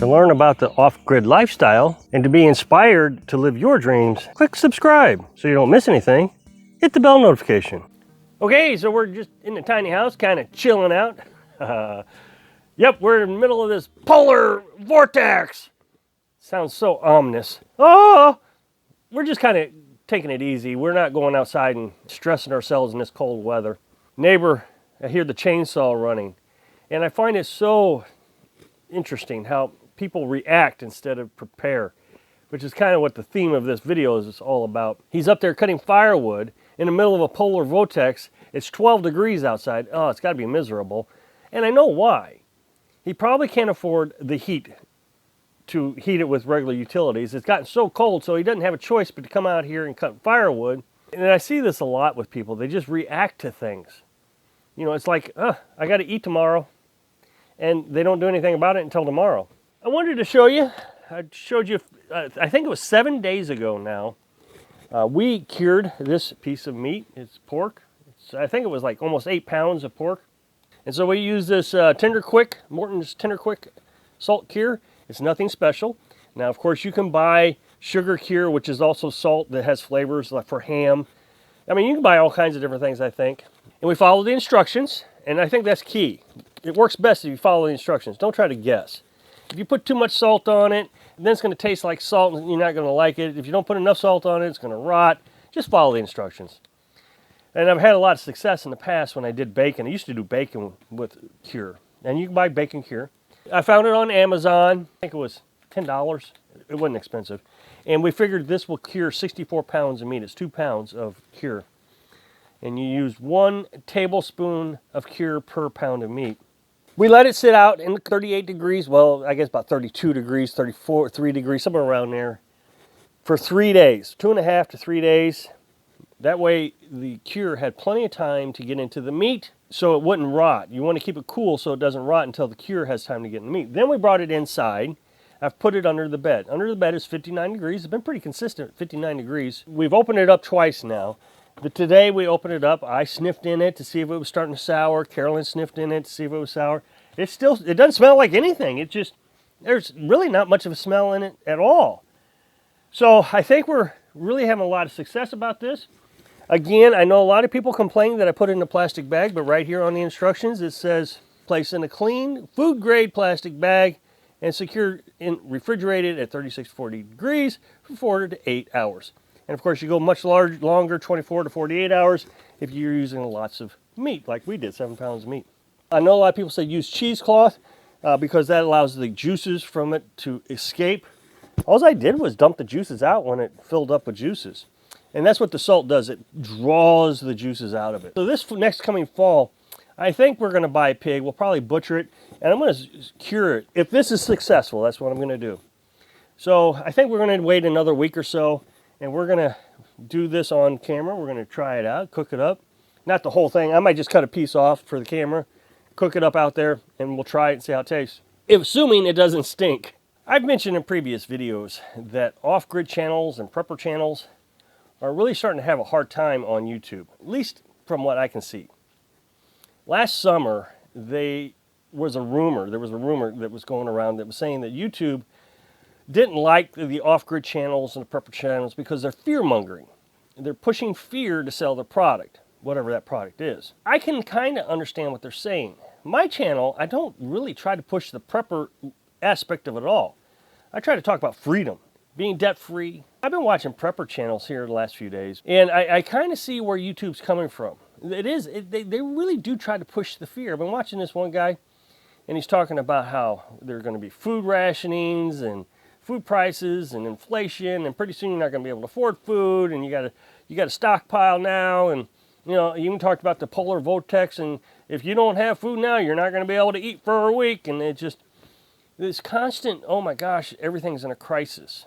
To learn about the off-grid lifestyle and to be inspired to live your dreams, click subscribe so you don't miss anything. Hit the bell notification. Okay, so we're just in the tiny house, kind of chilling out. Yep, we're in the middle of this polar vortex. Sounds so ominous. Oh, we're just kind of taking it easy. We're not going outside and stressing ourselves in this cold weather. Neighbor, I hear the chainsaw running, and I find it so interesting how people react instead of prepare, which is kind of what the theme of this video is all about. He's up there cutting firewood in the middle of a polar vortex. It's 12 degrees outside. Oh, it's got to be miserable. And I know why. He probably can't afford the heat to heat it with regular utilities. It's gotten so cold, so he doesn't have a choice but to come out here and cut firewood. And I see this a lot with people. They just react to things. You know, it's like, I got to eat tomorrow. And they don't do anything about it until tomorrow. I wanted to show you, I showed you, I think it was 7 days ago now, we cured this piece of meat. It's pork. I think it was like almost 8 pounds of pork. And so we use this Tender Quick, Morton's Tender Quick salt cure. It's nothing special. Now, of course, you can buy sugar cure, which is also salt that has flavors like for ham. I mean, you can buy all kinds of different things, I think. And we follow the instructions, and I think that's key. It works best if you follow the instructions. Don't try to guess. If you put too much salt on it, then it's going to taste like salt and you're not going to like it. If you don't put enough salt on it, it's going to rot. Just follow the instructions. And I've had a lot of success in the past when I did bacon. I used to do bacon with cure. And you can buy bacon cure. I found it on Amazon. I think it was $10. It wasn't expensive. And we figured this will cure 64 pounds of meat. It's 2 pounds of cure. And you use 1 tablespoon of cure per pound of meat. We let it sit out in 38 degrees, well, I guess about 32 degrees, 34, 3 degrees, somewhere around there, for 3 days, 2.5 to 3 days. That way the cure had plenty of time to get into the meat so it wouldn't rot. You want to keep it cool so it doesn't rot until the cure has time to get in the meat. Then we brought it inside. I've put it under the bed. Under the bed is 59 degrees. It's been pretty consistent, 59 degrees. We've opened it up twice now. But today we opened it up. I sniffed in it to see if it was starting to sour. Carolyn sniffed in it to see if it was sour. It doesn't smell like anything. There's really not much of a smell in it at all. So I think we're really having a lot of success about this. Again, I know a lot of people complain that I put it in a plastic bag, but right here on the instructions it says place in a clean food grade plastic bag and secure in refrigerated at 36 to 40 degrees for 4 to 8 hours. And of course you go much longer, 24 to 48 hours if you're using lots of meat like we did, 7 pounds of meat. I know a lot of people say use cheesecloth because that allows the juices from it to escape. All I did was dump the juices out when it filled up with juices. And that's what the salt does. It draws the juices out of it. So this next coming fall, I think we're going to buy a pig. We'll probably butcher it, and I'm going to cure it. If this is successful, that's what I'm going to do. So I think we're going to wait another week or so, and we're going to do this on camera. We're going to try it out, cook it up. Not the whole thing. I might just cut a piece off for the camera, cook it up out there, and we'll try it and see how it tastes. Assuming it doesn't stink. I've mentioned in previous videos that off-grid channels and prepper channels are really starting to have a hard time on YouTube, at least from what I can see. Last summer, there was a rumor that was going around that was saying that YouTube didn't like the off-grid channels and the prepper channels because they're fear-mongering. They're pushing fear to sell their product, whatever that product is. I can kind of understand what they're saying. My channel, I don't really try to push the prepper aspect of it all. I try to talk about freedom, being debt-free. I've been watching prepper channels here the last few days, and I kind of see where YouTube's coming from. They really do try to push the fear. I've been watching this one guy, and he's talking about how there are going to be food rationings and food prices and inflation, and pretty soon you're not going to be able to afford food, and you got to stockpile now, and you know, you even talked about the polar vortex, and if you don't have food now, you're not going to be able to eat for a week, and this constant, oh my gosh, everything's in a crisis.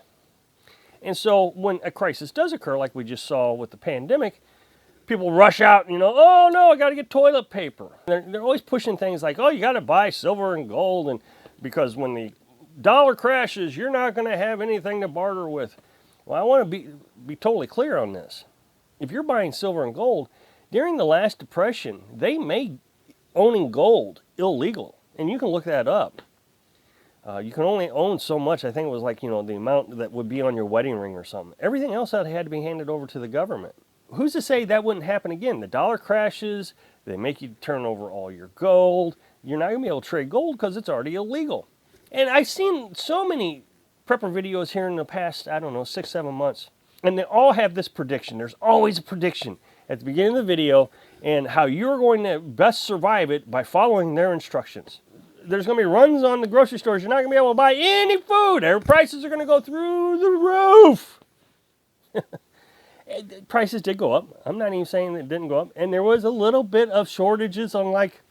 And so when a crisis does occur, like we just saw with the pandemic, people rush out and, oh no, I got to get toilet paper. They're always pushing things like, oh, you got to buy silver and gold, and because when the dollar crashes, you're not going to have anything to barter with. Well, I want to be totally clear on this. If you're buying silver and gold, during the last depression, they made owning gold illegal, and you can look that up. You can only own so much. I think it was like, the amount that would be on your wedding ring or something. Everything else had to be handed over to the government. Who's to say that wouldn't happen again? The dollar crashes, they make you turn over all your gold. You're not going to be able to trade gold because it's already illegal. And I've seen so many prepper videos here in the past, I don't know, 6-7 months. And they all have this prediction. There's always a prediction at the beginning of the video and how you're going to best survive it by following their instructions. There's going to be runs on the grocery stores. You're not going to be able to buy any food. Their prices are going to go through the roof. Prices did go up. I'm not even saying it didn't go up. And there was a little bit of shortages on like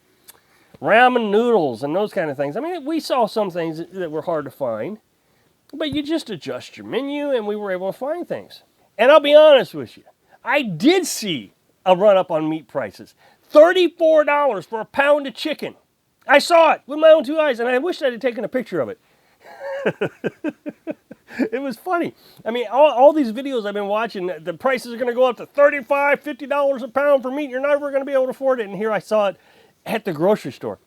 ramen noodles and those kind of things. I mean, we saw some things that were hard to find. But you just adjust your menu and we were able to find things. And I'll be honest with you. I did see a run up on meat prices. $34 for a pound of chicken. I saw it with my own 2 eyes, and I wish I had taken a picture of it. It was funny. I mean, all these videos I've been watching, the prices are going to go up to $35, $50 a pound for meat. You're never going to be able to afford it. And here I saw it at the grocery store.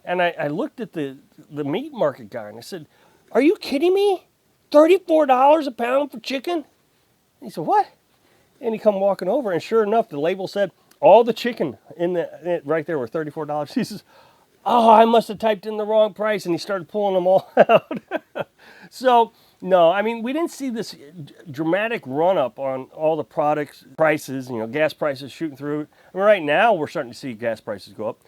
And I looked at the meat market guy, and I said, "Are you kidding me? $34 a pound for chicken?" And he said, "What?" And he come walking over, and sure enough, the label said all the chicken right there were $34. He says, "Oh, I must have typed in the wrong price," and he started pulling them all out. So, no, I mean, we didn't see this dramatic run-up on all the products prices, gas prices shooting through. I mean, right now, we're starting to see gas prices go up.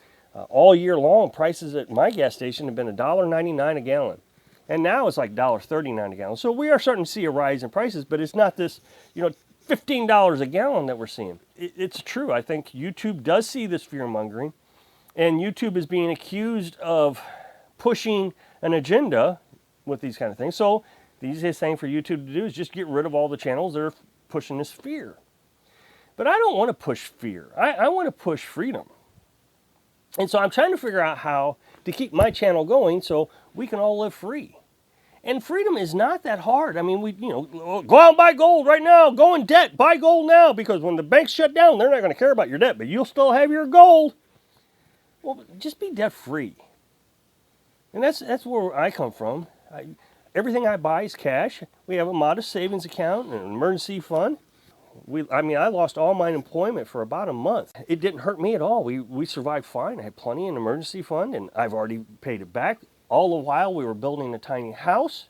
All year long, prices at my gas station have been $1.99 a gallon. And now it's like $1.39 a gallon. So we are starting to see a rise in prices, but it's not this, $15 a gallon that we're seeing. It's true. I think YouTube does see this fear-mongering. And YouTube is being accused of pushing an agenda with these kind of things. So the easiest thing for YouTube to do is just get rid of all the channels that are pushing this fear. But I don't want to push fear. I want to push freedom. And so I'm trying to figure out how to keep my channel going so we can all live free. And freedom is not that hard. I mean, go out and buy gold right now. Go in debt. Buy gold now, because when the banks shut down, they're not going to care about your debt, but you'll still have your gold. Well, just be debt free. And that's where I come from. Everything I buy is cash. We have a modest savings account and an emergency fund. I lost all my employment for about a month. It didn't hurt me at all. We survived fine. I had plenty in emergency fund, and I've already paid it back. All the while we were building a tiny house.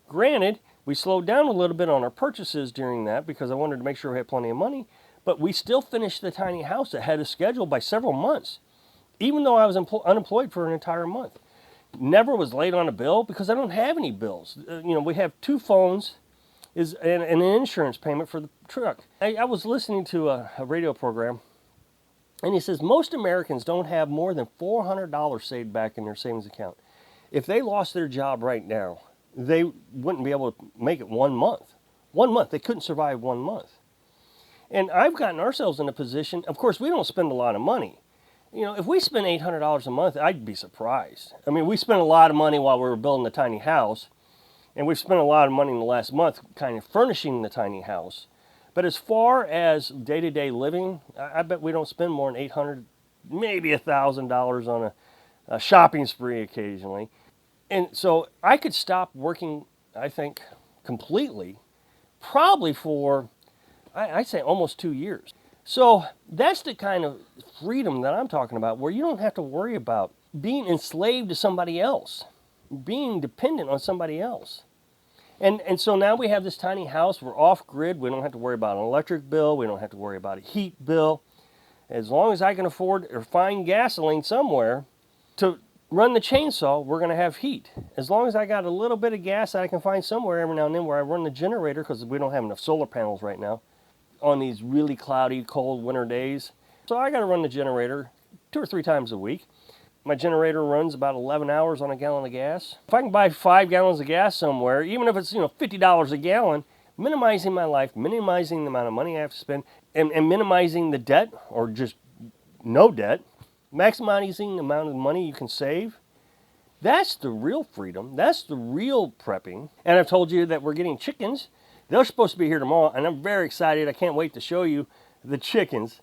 Granted, we slowed down a little bit on our purchases during that because I wanted to make sure we had plenty of money, but we still finished the tiny house ahead of schedule by several months, even though I was unemployed for an entire month. Never was late on a bill because I don't have any bills. We have 2 phones and an insurance payment for the truck. I was listening to a radio program, and he says most Americans don't have more than $400 saved back in their savings account. If they lost their job right now, they wouldn't be able to make it 1 month. 1 month. They couldn't survive 1 month. And I've gotten ourselves in a position, of course, we don't spend a lot of money. If we spent $800 a month, I'd be surprised. I mean, we spent a lot of money while we were building the tiny house, and we've spent a lot of money in the last month kind of furnishing the tiny house. But as far as day-to-day living, I bet we don't spend more than $800, maybe $1,000 on a shopping spree occasionally. And so I could stop working, I think, completely, probably for, I'd say almost 2 years. So that's the kind of freedom that I'm talking about, where you don't have to worry about being enslaved to somebody else, being dependent on somebody else. And so now we have this tiny house. We're off grid. We don't have to worry about an electric bill. We don't have to worry about a heat bill. As long as I can afford or find gasoline somewhere to run the chainsaw, we're going to have heat. As long as I got a little bit of gas that I can find somewhere every now and then where I run the generator, because we don't have enough solar panels right now on these really cloudy, cold winter days. So I got to run the generator 2 or 3 times a week. My generator runs about 11 hours on a gallon of gas. If I can buy 5 gallons of gas somewhere, even if it's $50 a gallon, minimizing my life, minimizing the amount of money I have to spend, and minimizing the debt, or just no debt, maximizing the amount of money you can save, that's the real freedom. That's the real prepping. And I've told you that we're getting chickens. They're supposed to be here tomorrow, and I'm very excited. I can't wait to show you the chickens.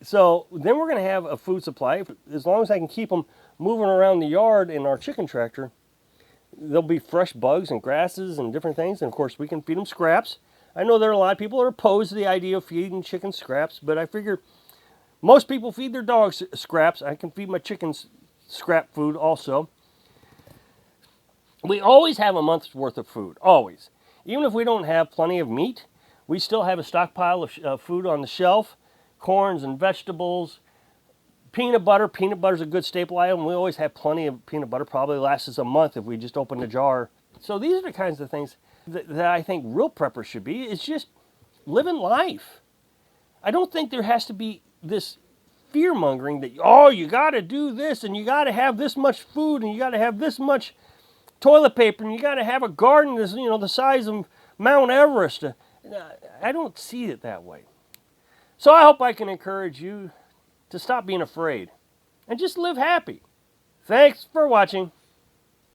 So then we're going to have a food supply. As long as I can keep them moving around the yard in our chicken tractor, there'll be fresh bugs and grasses and different things. And of course, we can feed them scraps. I know there are a lot of people that are opposed to the idea of feeding chickens scraps, but I figure most people feed their dogs scraps. I can feed my chickens scrap food also. We always have a month's worth of food, always. Even if we don't have plenty of meat, we still have a stockpile of food on the shelf, corns and vegetables, peanut butter. Peanut butter is a good staple item. We always have plenty of peanut butter. Probably lasts us a month if we just open the jar. So these are the kinds of things that I think real preppers should be. It's just living life. I don't think there has to be this fear-mongering that, oh, you got to do this, and you got to have this much food, and you got to have this much toilet paper, and you got to have a garden that's, the size of Mount Everest. I don't see it that way. So I hope I can encourage you to stop being afraid and just live happy. Thanks for watching.